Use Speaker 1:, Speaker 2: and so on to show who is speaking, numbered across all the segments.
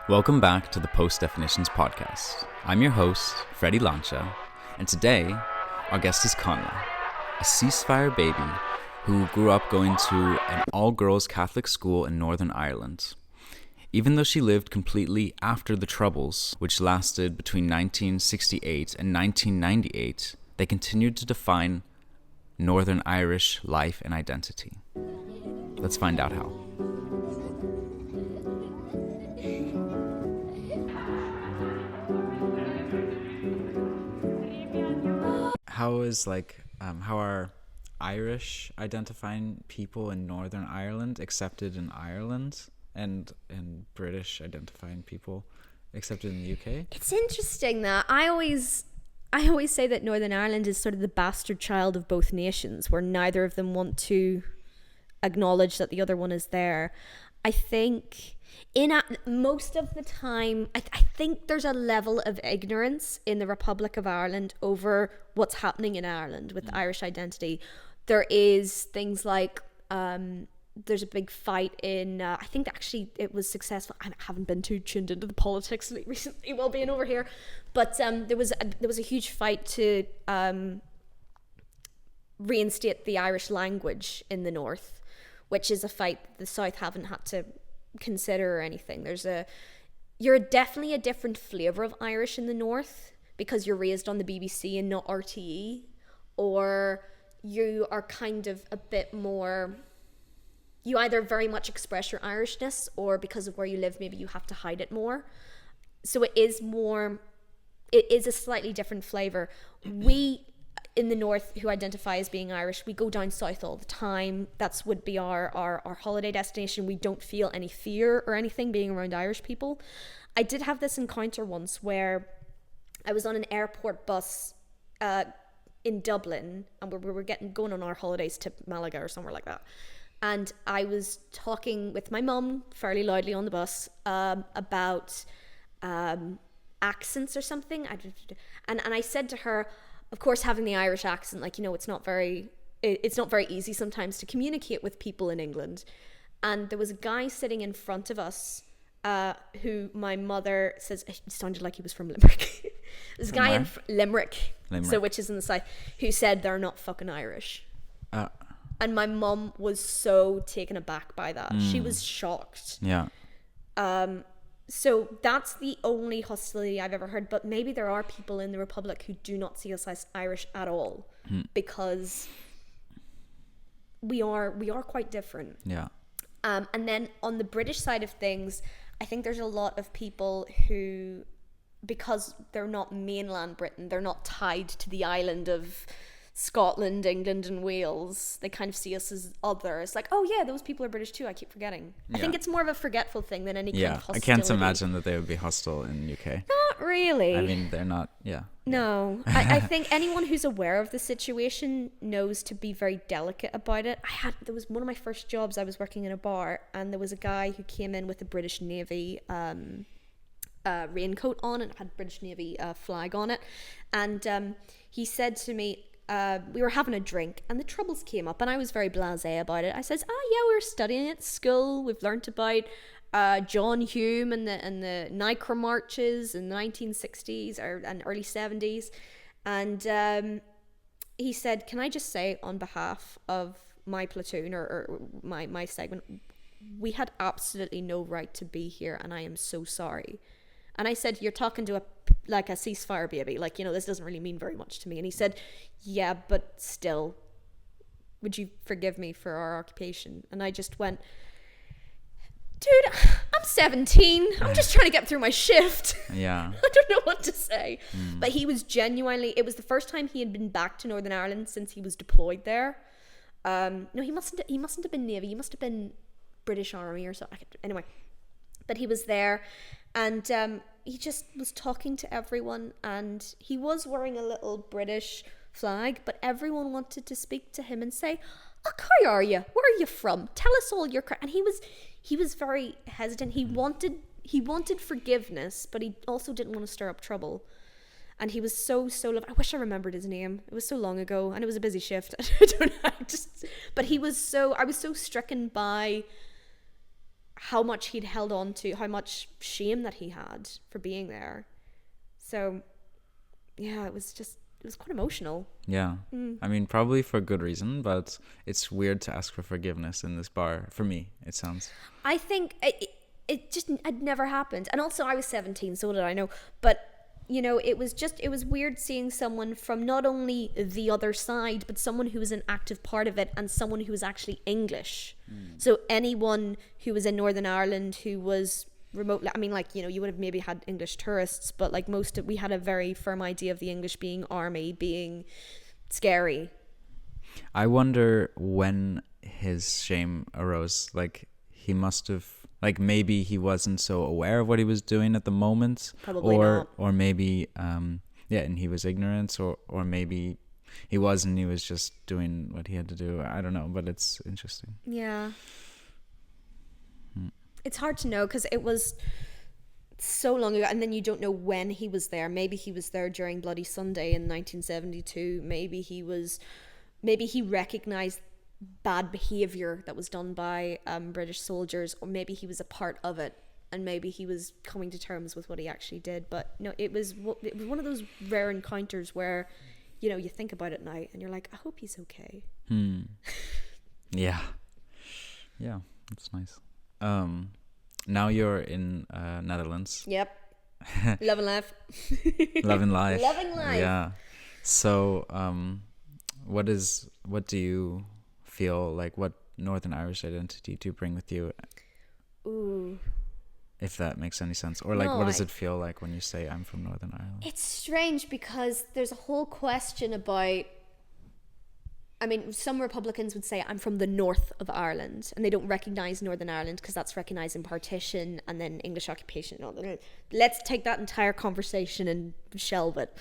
Speaker 1: Welcome back to the Post Definitions podcast. I'm your host, Freddie Lancha, and today our guest is Connlaodh, a ceasefire baby who grew up going to an all-girls Catholic school in Northern Ireland. Even though she lived completely after the Troubles, which lasted between 1968 and 1998, they continued to define Northern Irish life and identity. Let's find out how. How are Irish identifying people in Northern Ireland accepted in Ireland, and British identifying people accepted in the UK?
Speaker 2: It's interesting that I always say that Northern Ireland is sort of the bastard child of both nations, where neither of them want to acknowledge that the other one is there. I think most of the time, I think there's a level of ignorance in the Republic of Ireland over what's happening in Ireland with Irish identity. There is things like there's a big fight in I think actually it was successful. I haven't been too tuned into the politics recently while being over here, but there was a huge fight to reinstate the Irish language in the north, which is a fight the south haven't had to consider or anything. You're definitely a different flavour of Irish in the north because you're raised on the BBC and not RTE, or you are kind of a bit more, you either very much express your Irishness, or because of where you live maybe you have to hide it more. So it is a slightly different flavour. We in the north who identify as being Irish, we go down south all the time. That's would be our holiday destination. We don't feel any fear or anything being around Irish people. I did have this encounter once where I was on an airport bus in Dublin, and we were going on our holidays to Malaga or somewhere like that. And I was talking with my mum fairly loudly on the bus about accents or something. And I said to her, of course, having the Irish accent, it's not very easy sometimes to communicate with people in England. And there was a guy sitting in front of us who my mother says, he sounded like he was from Limerick. This guy in Limerick, so which is in the south, who said they're not fucking Irish. And my mum was so taken aback by that. She was shocked.
Speaker 1: Yeah.
Speaker 2: So that's the only hostility I've ever heard. But maybe there are people in the Republic who do not see us as Irish at all, because we are quite different.
Speaker 1: Yeah.
Speaker 2: And then on the British side of things, I think there's a lot of people who, because they're not mainland Britain, they're not tied to the island of Scotland, England and Wales, they kind of see us as other. It's like, oh yeah, those people are British too, I keep forgetting. I think it's more of a forgetful thing than any kind of hostility.
Speaker 1: I can't imagine that they would be hostile in UK.
Speaker 2: Not really.
Speaker 1: I mean, they're not,
Speaker 2: No. I think anyone who's aware of the situation knows to be very delicate about it. There was one of my first jobs, I was working in a bar, and there was a guy who came in with a British Navy raincoat on, and it had British Navy flag on it. And he said to me, we were having a drink and the Troubles came up, and I was very blasé about it. I says, yeah, we were studying at school. We've learnt about John Hume and the Nicra marches in the 1960s and early 70s. And he said, can I just say on behalf of my platoon or my segment, we had absolutely no right to be here, and I am so sorry. And I said, you're talking to a ceasefire baby, this doesn't really mean very much to me. And he said, yeah, but still, would you forgive me for our occupation? And I just went, dude, I'm 17. I'm just trying to get through my shift.
Speaker 1: Yeah.
Speaker 2: I don't know what to say. But he was genuinely, it was the first time he had been back to Northern Ireland since he was deployed there. No, he mustn't have been Navy. He must have been British Army or something. Anyway, but he was there, and he just was talking to everyone, and he was wearing a little British flag, but everyone wanted to speak to him and say, oh, how are you? Where are you from? Tell us all your and he was very hesitant. He wanted forgiveness, but he also didn't want to stir up trouble. And he was so lovely. I wish I remembered his name. It was so long ago, and it was a busy shift. I don't know. But I was so stricken by how much he'd held on to, how much shame that he had for being there. So yeah, it was quite emotional.
Speaker 1: Yeah. I mean, probably for good reason, but it's weird to ask for forgiveness in this bar. For me, it sounds.
Speaker 2: I think it just had never happened. And also I was 17, so what did I know? But it was weird seeing someone from not only the other side, but someone who was an active part of it, and someone who was actually English. So anyone who was in Northern Ireland who was remotely, I mean, like, you would have maybe had English tourists, but like we had a very firm idea of the English being army, being scary.
Speaker 1: I wonder when his shame arose. Like, he must have, like, maybe he wasn't so aware of what he was doing at the moment.
Speaker 2: Probably not.
Speaker 1: Or maybe, and he was ignorant, or maybe he was and he was just doing what he had to do. I don't know, but it's interesting.
Speaker 2: Yeah. It's hard to know because it was so long ago, and then you don't know when he was there. Maybe he was there during Bloody Sunday in 1972. Maybe he recognized bad behavior that was done by British soldiers, or maybe he was a part of it, and maybe he was coming to terms with what he actually did. But no, it was one of those rare encounters where you think about it now and you're like, I hope he's okay.
Speaker 1: Yeah, that's nice. Now you're in Netherlands.
Speaker 2: Yep. Love and life.
Speaker 1: Loving life.
Speaker 2: Loving life.
Speaker 1: Yeah. So what do you feel like, what Northern Irish identity do you bring with you?
Speaker 2: Ooh.
Speaker 1: If that makes any sense. Or like,
Speaker 2: No,
Speaker 1: what does it feel like when you say I'm from Northern Ireland?
Speaker 2: It's strange because there's a whole question about, I mean, some Republicans would say I'm from the north of Ireland, and they don't recognise Northern Ireland because that's recognised in partition and then English occupation and all that. Let's take that entire conversation and shelve it.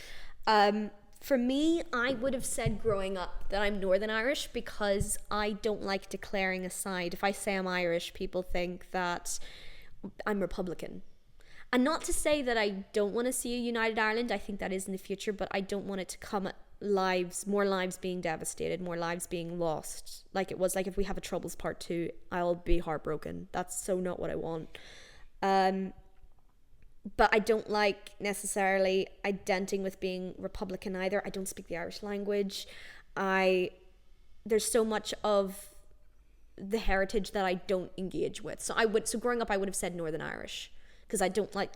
Speaker 2: For me, I would have said growing up that I'm Northern Irish because I don't like declaring a side. If I say I'm Irish, people think that I'm Republican. And not to say that I don't want to see a united Ireland. I think that is in the future, but I don't want it to come at more lives being devastated, more lives being lost. Like it was, like if we have a Troubles Part 2, I'll be heartbroken. That's so not what I want. But I don't like necessarily identifying with being Republican either. I don't speak the Irish language. There's so much of the heritage that I don't engage with. So growing up I would have said Northern Irish because I'm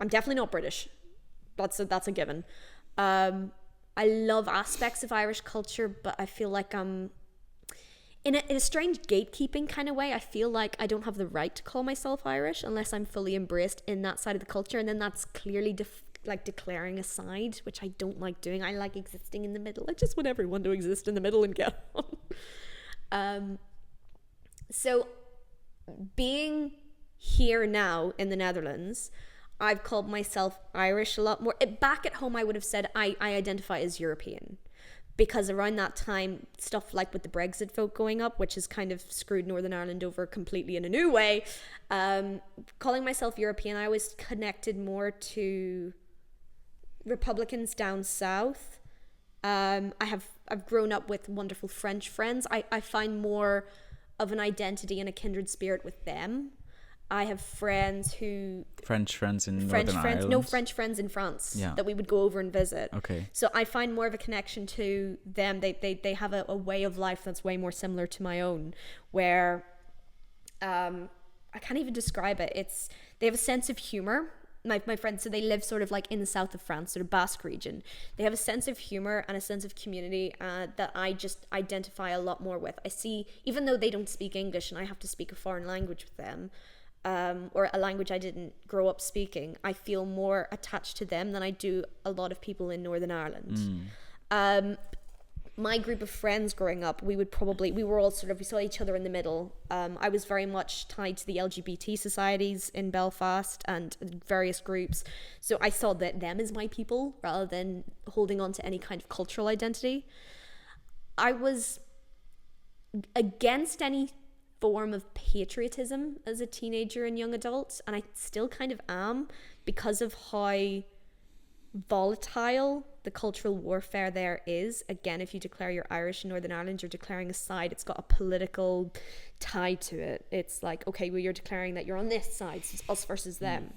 Speaker 2: definitely not British. That's a given. I love aspects of Irish culture, but I feel like I'm in a strange gatekeeping kind of way. I feel like I don't have the right to call myself Irish unless I'm fully embraced in that side of the culture, and then that's clearly declaring a side, which I don't like doing. I like existing in the middle. I just want everyone to exist in the middle and get on. So being here now in the Netherlands, I've called myself Irish a lot more. Back at home, I would have said I identify as European, because around that time, stuff like with the Brexit vote going up, which has kind of screwed Northern Ireland over completely in a new way, calling myself European, I was connected more to Republicans down south. I've grown up with wonderful French friends. I find more of an identity and a kindred spirit with them. I have friends who...
Speaker 1: French friends in Northern Ireland?
Speaker 2: No, French friends in France that we would go over and visit.
Speaker 1: Okay.
Speaker 2: So I find more of a connection to them. They have a way of life that's way more similar to my own, where I can't even describe it. They have a sense of humor. My friends, so they live sort of like in the south of France, sort of Basque region. They have a sense of humor and a sense of community that I just identify a lot more with. I see, even though they don't speak English and I have to speak a foreign language with them, or a language I didn't grow up speaking, I feel more attached to them than I do a lot of people in Northern Ireland. My group of friends growing up, we saw each other in the middle. I was very much tied to the LGBT societies in Belfast and various groups, so I saw them as my people rather than holding on to any kind of cultural identity. I was against any form of patriotism as a teenager and young adult, and I still kind of am, because of how volatile the cultural warfare there is. Again, if you declare you're Irish in Northern Ireland, you're declaring a side. It's got a political tie to it. It's like, okay, well, you're declaring that you're on this side, so it's us versus them.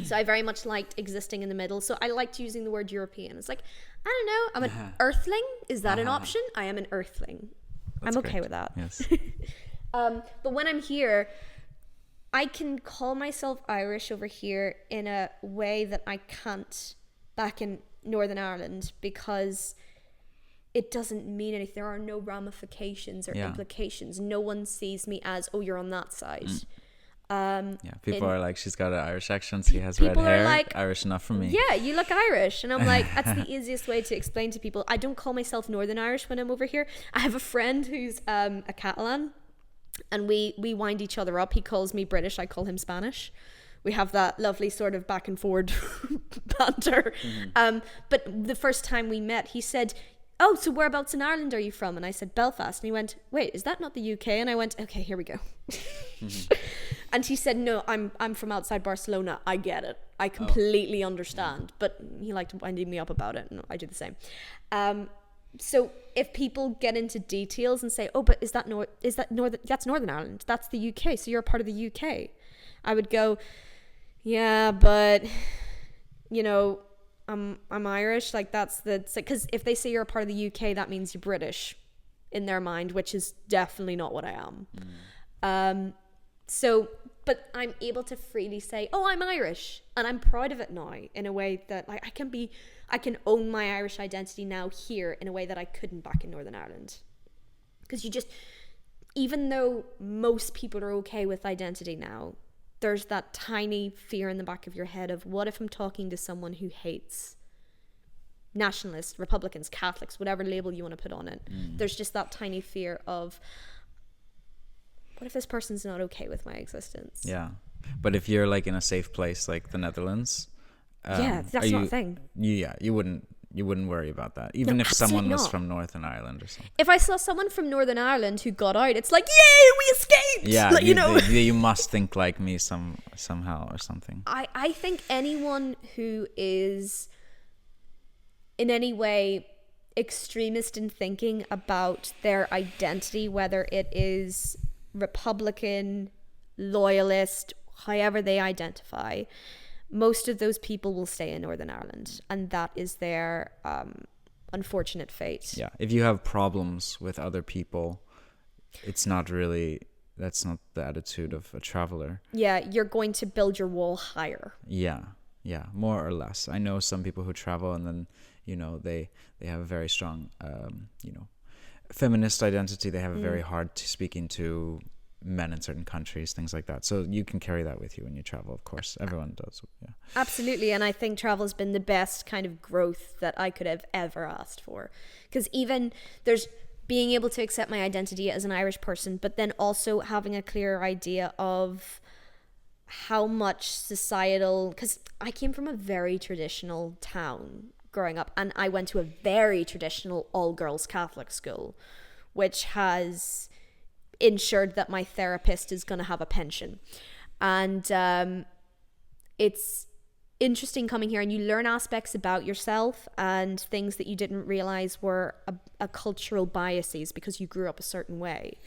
Speaker 2: So I very much liked existing in the middle. So I liked using the word European. It's like, I don't know, I'm an earthling. Is that an option? I am an earthling.
Speaker 1: That's
Speaker 2: I'm okay
Speaker 1: great.
Speaker 2: with that.
Speaker 1: Yes.
Speaker 2: But when I'm here, I can call myself Irish over here in a way that I can't back in Northern Ireland, because it doesn't mean anything. There are no ramifications or implications. No one sees me as, oh, you're on that side.
Speaker 1: People are like, she's got an Irish accent, she has red hair, like, Irish enough for me.
Speaker 2: Yeah, you look Irish. And I'm like, that's the easiest way to explain to people. I don't call myself Northern Irish when I'm over here. I have a friend who's a Catalan, and we wind each other up. He calls me British, I call him Spanish. We have that lovely sort of back and forward banter. But the first time we met, he said, oh, so whereabouts in Ireland are you from? And I said, Belfast. And he went, wait, is that not the UK? And I went, okay, here we go. And he said, no, I'm from outside Barcelona. I get it. I completely understand. But he liked winding me up about it, and I do the same. So if people get into details and say, oh, but that's Northern Ireland, that's the UK, so you're a part of the UK, I would go, yeah, but you know, I'm Irish. Like, that's because if they say you're a part of the UK, that means you're British in their mind, which is definitely not what I am. So, but I'm able to freely say, oh, I'm Irish, and I'm proud of it now, in a way that, like, I can own my Irish identity now here in a way that I couldn't back in Northern Ireland. Because even though most people are okay with identity now, there's that tiny fear in the back of your head of, what if I'm talking to someone who hates nationalists, Republicans, Catholics, whatever label you want to put on it. There's just that tiny fear of, what if this person's not okay with my existence?
Speaker 1: Yeah. But if you're like in a safe place like the Netherlands,
Speaker 2: that's not a thing.
Speaker 1: You wouldn't worry about that. Even if someone was from Northern Ireland or something.
Speaker 2: If I saw someone from Northern Ireland who got out, it's like, yay, we escaped!
Speaker 1: Yeah,
Speaker 2: like,
Speaker 1: you must think like me somehow or something.
Speaker 2: I think anyone who is in any way extremist in thinking about their identity, whether it is Republican, loyalist, however they identify, most of those people will stay in Northern Ireland, and that is their unfortunate fate. Yeah,
Speaker 1: if you have problems with other people, that's not the attitude of a traveler.
Speaker 2: Yeah, you're going to build your wall higher.
Speaker 1: Yeah, more or less. I know some people who travel and then, they have a very strong, feminist identity. They have a very hard to speaking to men in certain countries, things like that. So you can carry that with you when you travel, of course. Everyone does. Yeah,
Speaker 2: absolutely. And I think travel has been the best kind of growth that I could have ever asked for, because even there's being able to accept my identity as an Irish person, but then also having a clear idea of how much societal, because I came from a very traditional town growing up, and I went to a very traditional all-girls Catholic school, which has ensured that my therapist is going to have a pension. And it's interesting coming here, and you learn aspects about yourself and things that you didn't realize were a cultural biases because you grew up a certain way.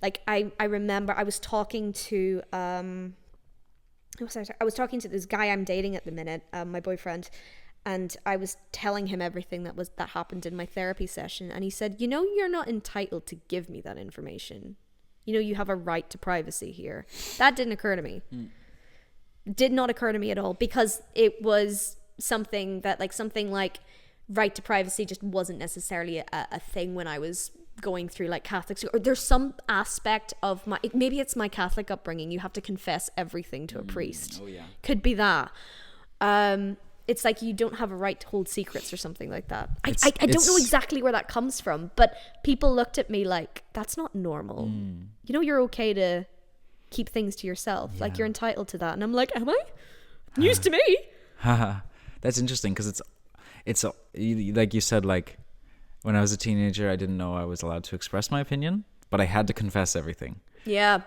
Speaker 2: Like I remember I was talking to I was talking to this guy I'm dating at the minute, my boyfriend, and I was telling him everything that happened in my therapy session, and he said, you're not entitled to give me that information. You have a right to privacy here. That didn't occur to me. Did not occur to me at all, because it was something like right to privacy just wasn't necessarily a thing when I was going through like Catholic school. Or there's some aspect of maybe it's my Catholic upbringing. You have to confess everything to a priest.
Speaker 1: Oh yeah.
Speaker 2: Could be that. It's like you don't have a right to hold secrets or something like that. I don't know exactly where that comes from, but people looked at me like, that's not normal. You're okay to keep things to yourself. Yeah. Like, you're entitled to that. And I'm like, am I? News to me.
Speaker 1: That's interesting, because it's like you said, like when I was a teenager, I didn't know I was allowed to express my opinion, but I had to confess everything.
Speaker 2: Yeah.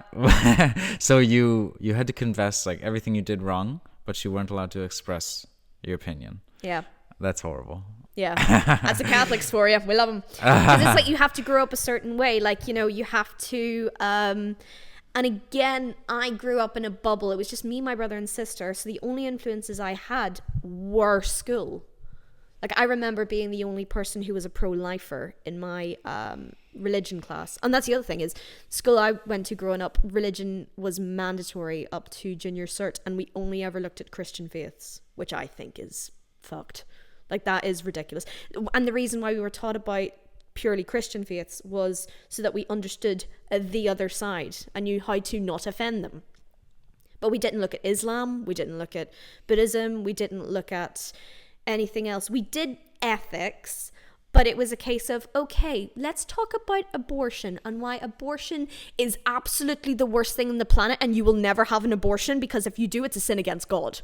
Speaker 1: So you had to confess like everything you did wrong, but you weren't allowed to express your opinion.
Speaker 2: Yeah.
Speaker 1: That's horrible.
Speaker 2: Yeah, that's the Catholics for you. We love them. Because it's like you have to grow up a certain way. Like, you know, you have to... and again, I grew up in a bubble. It was just me, my brother and sister. So the only influences I had were school. Like, I remember being the only person who was a pro-lifer in my religion class. And that's the other thing is, school I went to growing up, religion was mandatory up to junior cert. And we only ever looked at Christian faiths, which I think is fucked. Like, that is ridiculous. And the reason why we were taught about purely Christian faiths was so that we understood the other side and knew how to not offend them. But we didn't look at Islam. We didn't look at Buddhism. We didn't look at anything else. We did ethics, but it was a case of, okay, let's talk about abortion and why abortion is absolutely the worst thing on the planet and you will never have an abortion because if you do, it's a sin against God.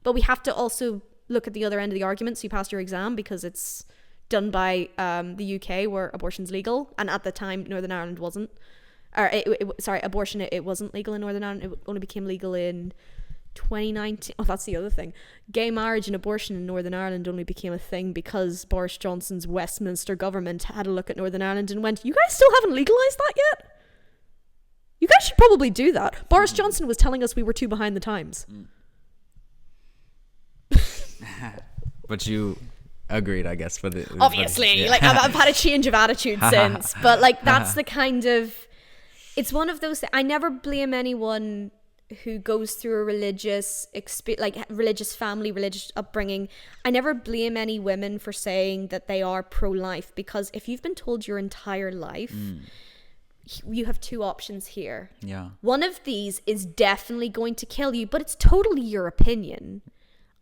Speaker 2: But we have to also look at the other end of the argument so you pass your exam because it's done by the UK where abortion's legal, and at the time Northern Ireland wasn't, or abortion it wasn't legal in Northern Ireland. It only became legal in 2019. Oh, that's the other thing. Gay marriage and abortion in Northern Ireland only became a thing because Boris Johnson's Westminster government had a look at Northern Ireland and went, you guys still haven't legalised that yet? You guys should probably do that. Boris Johnson was telling us we were too behind the times.
Speaker 1: But you agreed, I guess.
Speaker 2: Obviously, like I've had a change of attitude since, but like that's the kind of, it's one of those. I never blame anyone who goes through a religious religious family, religious upbringing. I never blame any women for saying that they are pro-life, because if you've been told your entire life, you have two options here.
Speaker 1: Yeah.
Speaker 2: One of these is definitely going to kill you, but it's totally your opinion.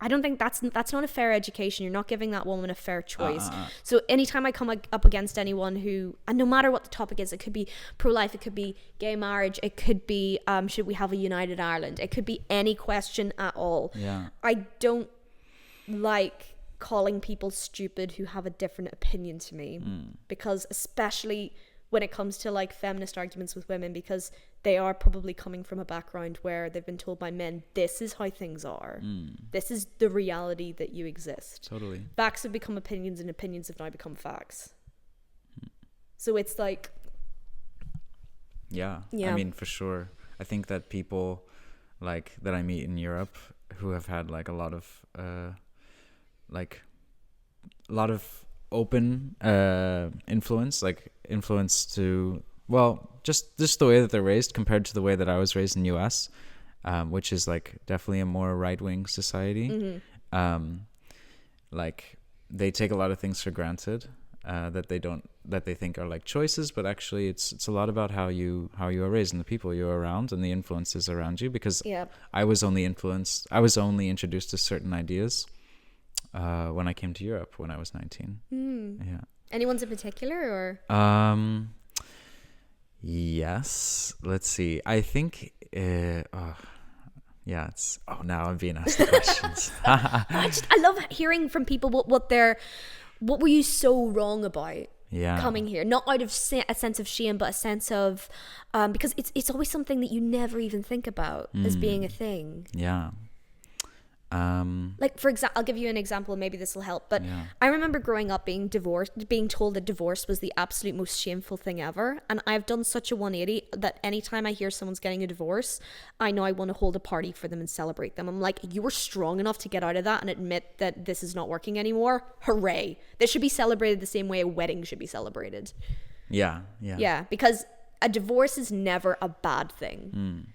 Speaker 2: I don't think that's not a fair education. You're not giving that woman a fair choice. So anytime I come up against anyone who, and no matter what the topic is, it could be pro-life, it could be gay marriage, it could be should we have a united Ireland, it could be any question at all.
Speaker 1: Yeah.
Speaker 2: I don't like calling people stupid who have a different opinion to me, because especially when it comes to like feminist arguments with women, because they are probably coming from a background where they've been told by men, this is how things are. This is the reality that you exist.
Speaker 1: Totally.
Speaker 2: Facts have become opinions and opinions have now become facts. So it's like...
Speaker 1: Yeah. I mean, for sure. I think that people like that I meet in Europe who have had like a lot of open influence to, well, just the way that they're raised compared to the way that I was raised in US, which is like definitely a more right-wing society. Like they take a lot of things for granted that they think are like choices, but actually it's a lot about how you are raised and the people you're around and the influences around you, because I was only introduced to certain ideas when I came to Europe when I was 19. Yeah.
Speaker 2: Anyone's in particular, or?
Speaker 1: Yes. Let's see. I think. Now I'm being asked the questions.
Speaker 2: I love hearing from people what were you so wrong about coming here? Not out of a sense of shame, but a sense of because it's always something that you never even think about as being a thing.
Speaker 1: Yeah.
Speaker 2: Like, for example, I'll give you an example, maybe this will help, but I remember growing up being told that divorce was the absolute most shameful thing ever, and I've done such a 180 that anytime I hear someone's getting a divorce, I know I want to hold a party for them and celebrate them. I'm like, you were strong enough to get out of that and admit that this is not working anymore. Hooray. This should be celebrated the same way a wedding should be celebrated. Yeah, because a divorce is never a bad thing.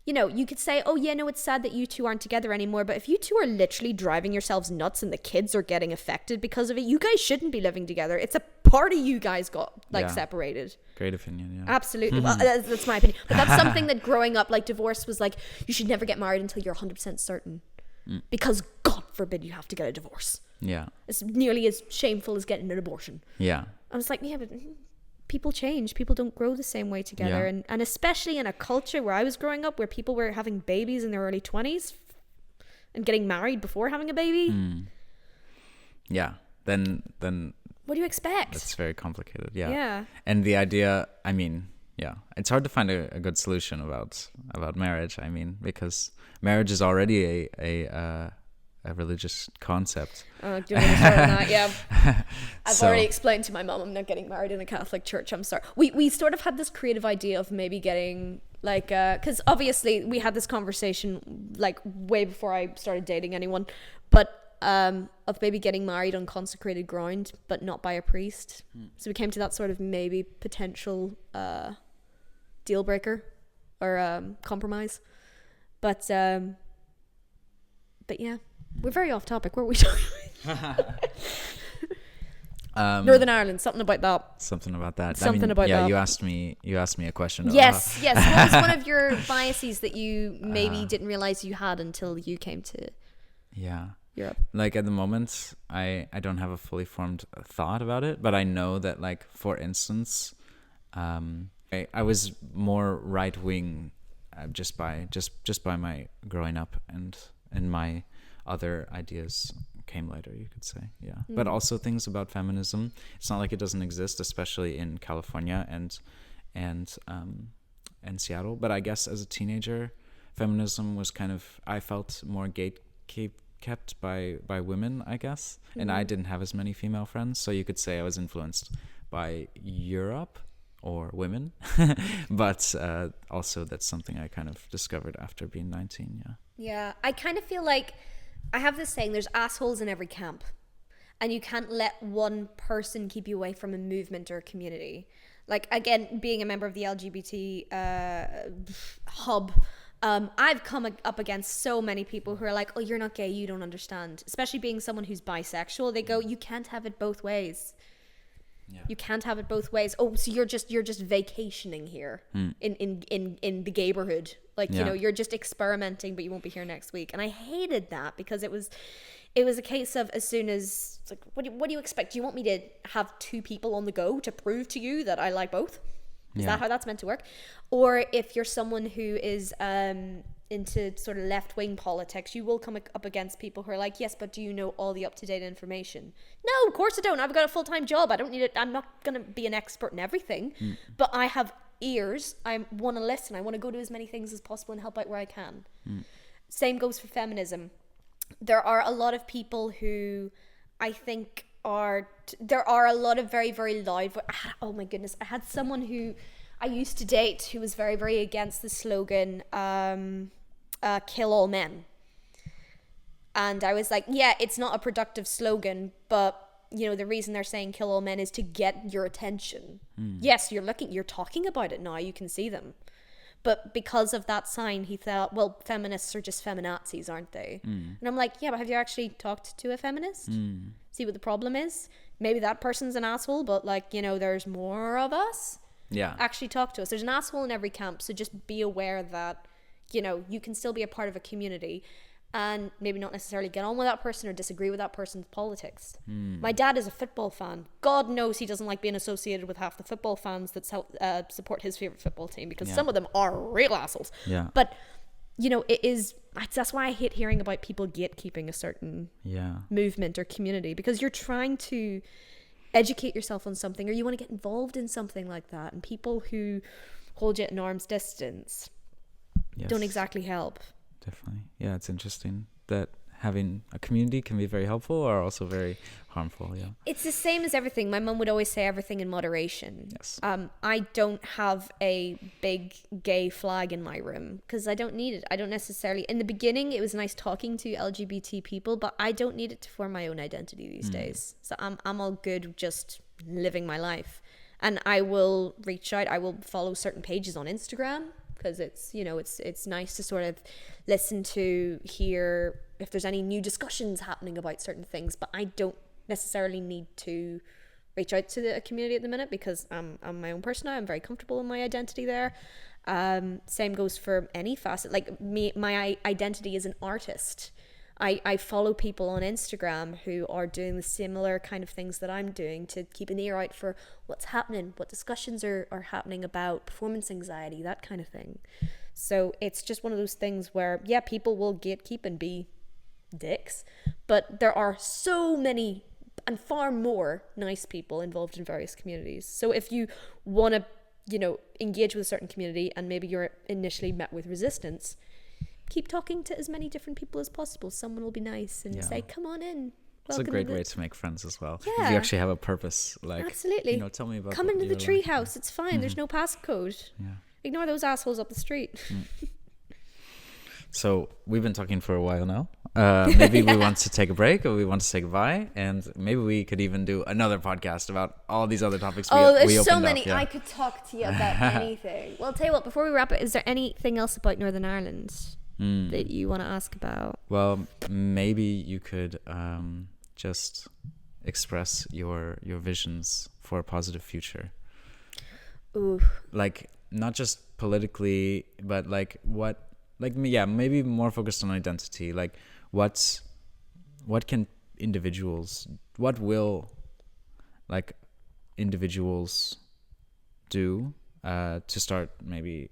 Speaker 2: You know, you could say, oh yeah, no, it's sad that you two aren't together anymore, but if you two are literally driving yourselves nuts and the kids are getting affected because of it, you guys shouldn't be living together. It's a party you guys got separated.
Speaker 1: Great opinion. Yeah,
Speaker 2: absolutely. Well, that's my opinion, but that's something that growing up, like, divorce was like, you should never get married until you're 100% certain, because God forbid you have to get a divorce.
Speaker 1: Yeah,
Speaker 2: it's nearly as shameful as getting an abortion.
Speaker 1: Yeah,
Speaker 2: I was like, yeah, but people change. People don't grow the same way together. And especially in a culture where I was growing up, where people were having babies in their early 20s and getting married before having a baby.
Speaker 1: Yeah. Then
Speaker 2: what do you expect?
Speaker 1: It's very complicated. Yeah.
Speaker 2: Yeah.
Speaker 1: And the idea, I mean, it's hard to find a good solution about marriage. I mean, because marriage is already a a religious concept.
Speaker 2: Do you want to start on that? Yeah. I've
Speaker 1: So-
Speaker 2: already explained to my mom I'm not getting married in a Catholic church. I'm sorry. We sort of had this creative idea of maybe getting like, because obviously we had this conversation like way before I started dating anyone, but of maybe getting married on consecrated ground, but not by a priest. So we came to that sort of maybe potential deal breaker or compromise. But yeah, we're very off topic. What were we talking about? Northern Ireland, something about that.
Speaker 1: Something about that.
Speaker 2: Something about
Speaker 1: yeah,
Speaker 2: that.
Speaker 1: you asked me a question.
Speaker 2: Yes. What was one of your biases that you maybe didn't realize you had until you came to
Speaker 1: Yeah.
Speaker 2: Europe?
Speaker 1: Like at the moment, I don't have a fully formed thought about it, but I know that, like, for instance, I was more right wing just by my growing up, and my other ideas came later, you could say. Yeah. But also things about feminism, it's not like it doesn't exist, especially in California and Seattle. But I guess as a teenager, feminism was kind of, I felt more kept by women, I guess. And I didn't have as many female friends, so you could say I was influenced by Europe or women. But also that's something I kind of discovered after being 19.
Speaker 2: Yeah, I kind of feel like I have this saying, there's assholes in every camp, and you can't let one person keep you away from a movement or a community. Like, again, being a member of the LGBT hub, I've come up against so many people who are like, oh, you're not gay, you don't understand. Especially being someone who's bisexual, they go, you can't have it both ways. Yeah. You can't have it both ways. Oh, so you're just vacationing here in the gayborhood. Like, you know, you're just experimenting, but you won't be here next week. And I hated that because it was a case of, as soon as it's like, what do you expect? Do you want me to have two people on the go to prove to you that I like both? Is that how that's meant to work? Or if you're someone who is into sort of left-wing politics, you will come up against people who are like, yes, but do you know all the up-to-date information? No, of course I don't. I've got a full-time job. I don't need it. I'm not going to be an expert in everything, but I have ears. I want to listen. I want to go to as many things as possible and help out where I can. Same goes for feminism. There are a lot of people who I think there are a lot of very, very loud. Oh my goodness. I had someone who I used to date who was very, very against the slogan, kill all men. And I was like, yeah, it's not a productive slogan, but you know, the reason they're saying kill all men is to get your attention. Yes, you're talking about it now, you can see them. But because of that sign, he thought, well, feminists are just feminazis, aren't they? And I'm like, yeah, but have you actually talked to a feminist? See what the problem is? Maybe that person's an asshole, but like, you know, there's more of us.
Speaker 1: Yeah.
Speaker 2: Actually talk to us. There's an asshole in every camp, so just be aware that, you know, you can still be a part of a community and maybe not necessarily get on with that person or disagree with that person's politics. My dad is a football fan. God knows he doesn't like being associated with half the football fans that support his favorite football team, because some of them are real assholes.
Speaker 1: Yeah.
Speaker 2: But, you know, that's why I hate hearing about people gatekeeping a certain movement or community, because you're trying to educate yourself on something, or you want to get involved in something like that, and people who hold you at an arm's distance don't exactly help.
Speaker 1: Definitely. Yeah, it's interesting that having a community can be very helpful or also very harmful. Yeah,
Speaker 2: it's the same as everything. My mum would always say everything in moderation.
Speaker 1: Yes.
Speaker 2: I don't have a big gay flag in my room because I don't need it. I don't necessarily. In the beginning, it was nice talking to LGBT people, but I don't need it to form my own identity these days. So I'm all good just living my life, and I will reach out. I will follow certain pages on Instagram, because it's, you know, it's nice to sort of listen to, hear if there's any new discussions happening about certain things, but I don't necessarily need to reach out to a community at the minute because I'm my own person now. I'm very comfortable in my identity there. Same goes for any facet. Like my identity as an artist. I follow people on Instagram who are doing the similar kind of things that I'm doing to keep an ear out for what's happening, what discussions are happening about performance anxiety, that kind of thing. So it's just one of those things where, yeah, people will gatekeep and be dicks, but there are so many and far more nice people involved in various communities. So if you want to, you know, engage with a certain community and maybe you're initially met with resistance, keep talking to as many different people as possible. Someone will be nice and say, come on in.
Speaker 1: It's a great way to make friends as well.
Speaker 2: Yeah.
Speaker 1: If you actually have a purpose, like,
Speaker 2: absolutely.
Speaker 1: you know, tell me about
Speaker 2: come into the tree house.
Speaker 1: Like.
Speaker 2: It's fine. There's no passcode.
Speaker 1: Yeah.
Speaker 2: Ignore those assholes up the street.
Speaker 1: So we've been talking for a while now. Maybe we want to take a break, or we want to say goodbye, and maybe we could even do another podcast about all these other topics.
Speaker 2: There's so many. Up, yeah. I could talk to you about anything. Well, I'll tell you what, before we wrap it, is there anything else about Northern Ireland that you want to ask about?
Speaker 1: Well, maybe you could just express your visions for a positive future.
Speaker 2: Ooh.
Speaker 1: Like, not just politically, but like what, like, yeah, maybe more focused on identity. Like, what can individuals, what will, like, individuals do to start, maybe,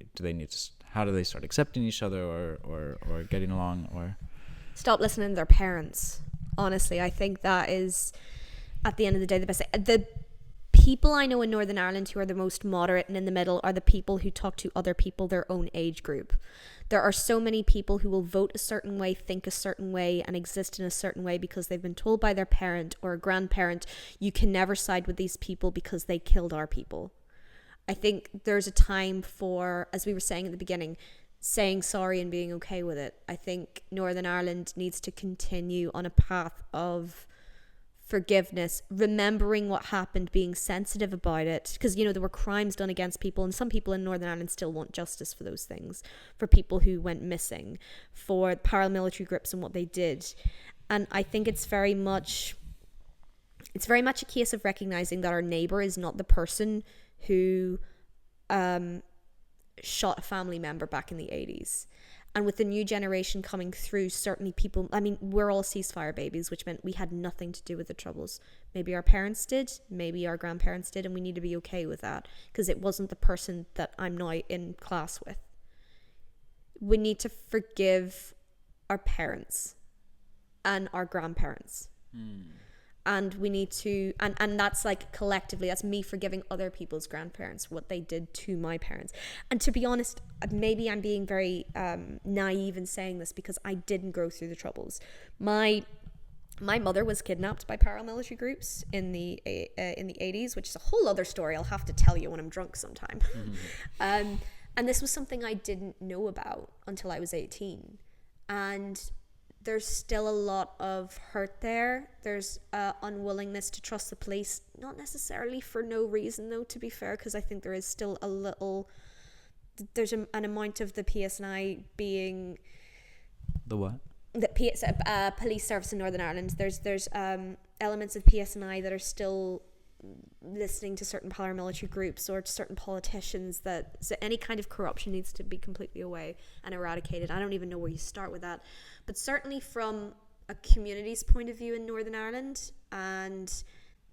Speaker 1: how do they start accepting each other or getting along, or
Speaker 2: stop listening to their parents. Honestly, I think that is, at the end of the day, the best thing. The people I know in Northern Ireland who are the most moderate and in the middle are the people who talk to other people their own age group. There are so many people who will vote a certain way, think a certain way, and exist in a certain way because they've been told by their parent or a grandparent, you can never side with these people because they killed our people. I think there's a time for, as we were saying at the beginning, saying sorry and being okay with it. I think Northern Ireland needs to continue on a path of forgiveness, remembering what happened, being sensitive about it, because, you know, there were crimes done against people, and some people in Northern Ireland still want justice for those things, for people who went missing, for paramilitary groups and what they did. And I think it's very much a case of recognizing that our neighbor is not the person who shot a family member back in the 80s. And with the new generation coming through, certainly people, I mean, we're all ceasefire babies, which meant we had nothing to do with the Troubles. Maybe our parents did, maybe our grandparents did, and we need to be okay with that, because it wasn't the person that I'm now in class with. We need to forgive our parents and our grandparents. And we need to, and that's like collectively, that's me forgiving other people's grandparents, what they did to my parents. And to be honest, maybe I'm being very naive in saying this, because I didn't go through the Troubles. My mother was kidnapped by paramilitary groups in the 80s, which is a whole other story I'll have to tell you when I'm drunk sometime. And this was something I didn't know about until I was 18. And there's still a lot of hurt there. There's unwillingness to trust the police, not necessarily for no reason though, to be fair, because I think there is still there's an amount of the PSNI being...
Speaker 1: The what?
Speaker 2: The police service in Northern Ireland. There's elements of PSNI that are still listening to certain paramilitary groups or to certain politicians, so any kind of corruption needs to be completely away and eradicated. I don't even know where you start with that. But certainly from a community's point of view in Northern Ireland and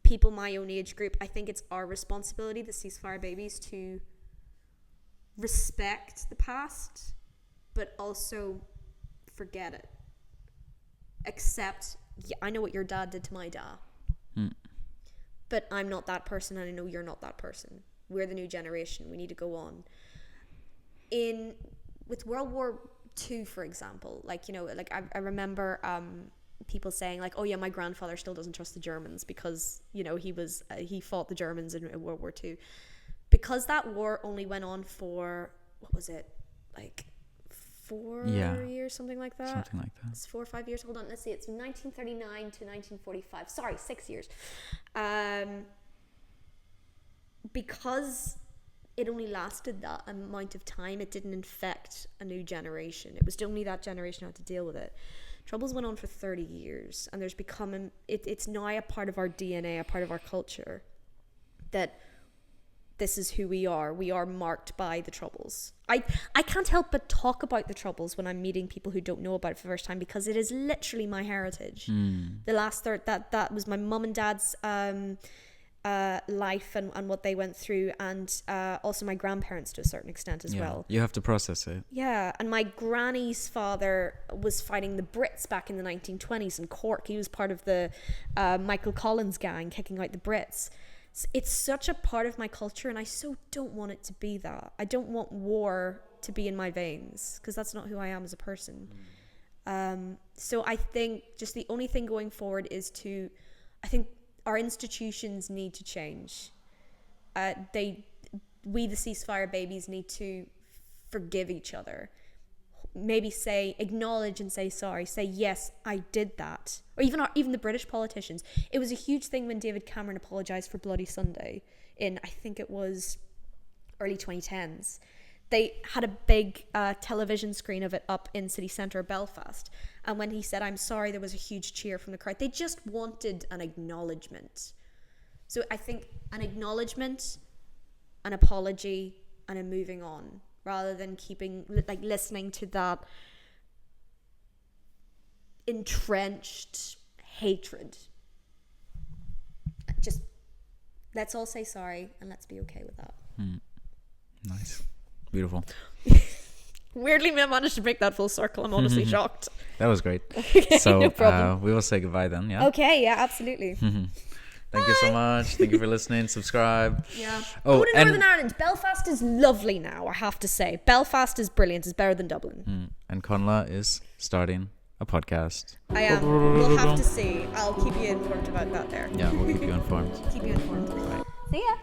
Speaker 2: people my own age group, I think it's our responsibility, the ceasefire babies, to respect the past, but also forget it. Accept, yeah, I know what your dad did to my dad. But I'm not that person, and I know you're not that person. We're the new generation. We need to go on. With World War II, for example, like, you know, like I remember people saying like, oh yeah, my grandfather still doesn't trust the Germans because, you know, he fought the Germans in World War II. Because that war only went on for, what was it, like 4 years, something like that.
Speaker 1: Something like that.
Speaker 2: It's 4 or 5 years. Hold on, let's see. It's 1939 to 1945. Sorry, 6 years. Because it only lasted that amount of time, it didn't infect a new generation. It was only that generation who had to deal with it. Troubles went on for 30 years, and there's become it's now a part of our DNA, a part of our culture, that this is who we are. We are marked by the Troubles. I can't help but talk about the Troubles when I'm meeting people who don't know about it for the first time, because it is literally my heritage. The last third, that was my mum and dad's life and what they went through, and also my grandparents to a certain extent as well.
Speaker 1: You have to process it. Yeah,
Speaker 2: and my granny's father was fighting the Brits back in the 1920s in Cork. He was part of the Michael Collins gang kicking out the Brits. It's such a part of my culture, and I so don't want it to be that. I don't want war to be in my veins, because that's not who I am as a person. So I think just the only thing going forward is I think our institutions need to change. We the ceasefire babies need to forgive each other. Maybe acknowledge and say sorry. Say, yes, I did that. Or even the British politicians. It was a huge thing when David Cameron apologised for Bloody Sunday in, I think it was early 2010s. They had a big television screen of it up in city centre of Belfast. And when he said, I'm sorry, there was a huge cheer from the crowd. They just wanted an acknowledgement. So I think an acknowledgement, an apology, and a moving on, rather than listening to that entrenched hatred. Just let's all say sorry and let's be okay with that.
Speaker 1: Nice. Beautiful.
Speaker 2: Weirdly, I managed to make that full circle. I'm honestly shocked.
Speaker 1: That was great.
Speaker 2: Okay,
Speaker 1: So
Speaker 2: no problem.
Speaker 1: we will say goodbye then, yeah?
Speaker 2: Okay, yeah, absolutely.
Speaker 1: Thank you so much. Thank you for listening. Subscribe.
Speaker 2: Yeah.
Speaker 1: Oh,
Speaker 2: Go to
Speaker 1: and
Speaker 2: Northern Ireland. Belfast is lovely now, I have to say. Belfast is brilliant. It's better than Dublin.
Speaker 1: And Connlaodh is starting a podcast.
Speaker 2: I am. We'll have to see. I'll keep you informed about that there.
Speaker 1: Yeah, we'll keep you informed.
Speaker 2: Keep you informed.
Speaker 1: Bye.
Speaker 2: See ya.